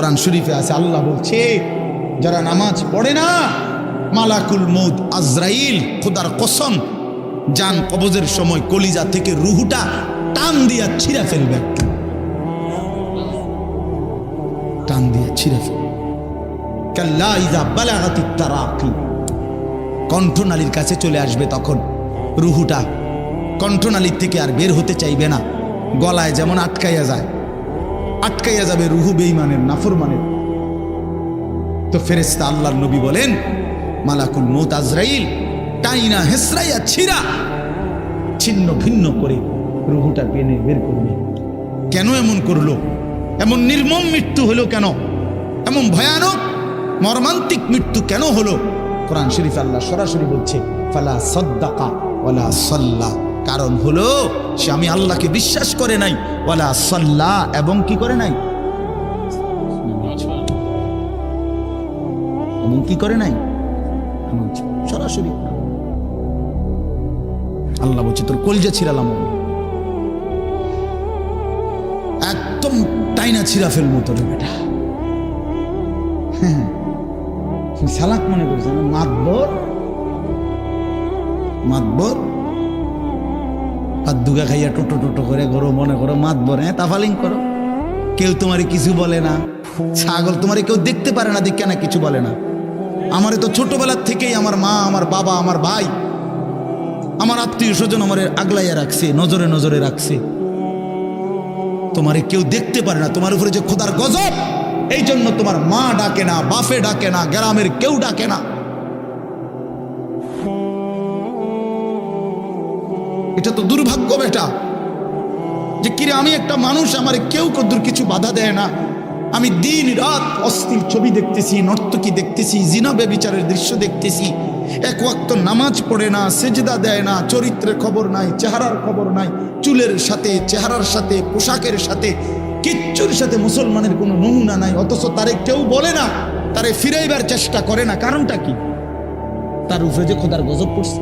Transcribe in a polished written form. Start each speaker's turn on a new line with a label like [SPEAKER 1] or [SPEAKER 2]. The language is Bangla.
[SPEAKER 1] কোরআন শরীফে আছে, আল্লাহ বলছে যারা নামাজ পড়ে না, মালাকুল মউত আজরাইল খোদার কসম জান কবজের সময় কলিজা থেকে রুহুটা টান দিয়া ছিঁড়া ফেলবে, একটু টান দিয়া ছিঁড়া ফেলবে। কাল্লা ইযা বালাগাতিত তারাকি, কণ্ঠনালীর কাছে চলে আসবে, তখন রুহুটা কণ্ঠনালীর থেকে আর বের হতে চাইবে না। গলায় যেমন আটকাইয়া যায়, আটকাইয়া যাবে রুহু বেঈমানের, নাফরমানের। তো ফেরেশতা আল্লাহর নবী বলেন মালাকুল মউত আজরাইল টাইনা হেসরাইয়া ছিঁড়া ছিন্ন ভিন্ন করে রুহুটা টেনে বের করবে। কেন এমন করলো? এমন নির্মম মৃত্যু হলো কেন? এমন ভয়ানক মর্মান্তিক মৃত্যু কেন হলো? কোরআন শরীফ আল্লাহ সরাসরি বলছে ফালা সাদ্দাকা ওয়ালা সাল্লা, কারণ হলো সে আমি আল্লাহকে বিশ্বাস করে নাই, ওয়ালা সাল্লা এবং কি করে নাই, এবং কি করে নাই, সরাসরি আল্লাহ বলছে তোর কলজা ছিড়ালাম, একদম টাইনা ছিঁড়া ফেলবো তোর বেটা। সালাক মনে করছে না, মাতবর মাতবর আর দুগা খাইয়া টোটো টোটো করে করো, মনে করো মাতবর, হ্যাঁ তাফালিং করো, কেউ তোমারে কিছু বলে না। ছাগল তোমারে কেউ দেখতে পারে না, দেখে না কিছু বলে না। আমারে তো ছোটবেলার থেকেই আমার মা, আমার বাবা, আমার ভাই, আমার আত্মীয় স্বজন আমারে আগলাইয়া রাখছে, নজরে নজরে রাখছে। তোমারে কেউ দেখতে পারে না, তোমার উপরে যে খোদার গজব, এই জন্য তোমার মা ডাকে না, বাপে ডাকে না, গ্রামের কেউ ডাকে না। এটা তো দুর্ভাগ্য বেটা, যে কিরে আমি একটা মানুষ, আমার কেউ কদ্দুর কিছু বাধা দেয় না। আমি দিন রাত অস্থির ছবি দেখতেছি, নর্তকী দেখতেছি, জিনা ব্যভিচারের দৃশ্য দেখতেছি, এক ওয়াক্ত নামাজ পড়ে না, সেজদা দেয় না, চরিত্রের খবর নাই, চেহারার খবর নাই, চুলের সাথে, চেহারার সাথে, পোশাকের সাথে, কিচ্ছুর সাথে মুসলমানের কোনো নমুনা নাই। অথচ তারে কেউ বলে না, তারে ফিরাইবার চেষ্টা করে না। কারণটা কি? তার উপরে যে খোদার গজব পড়ছে।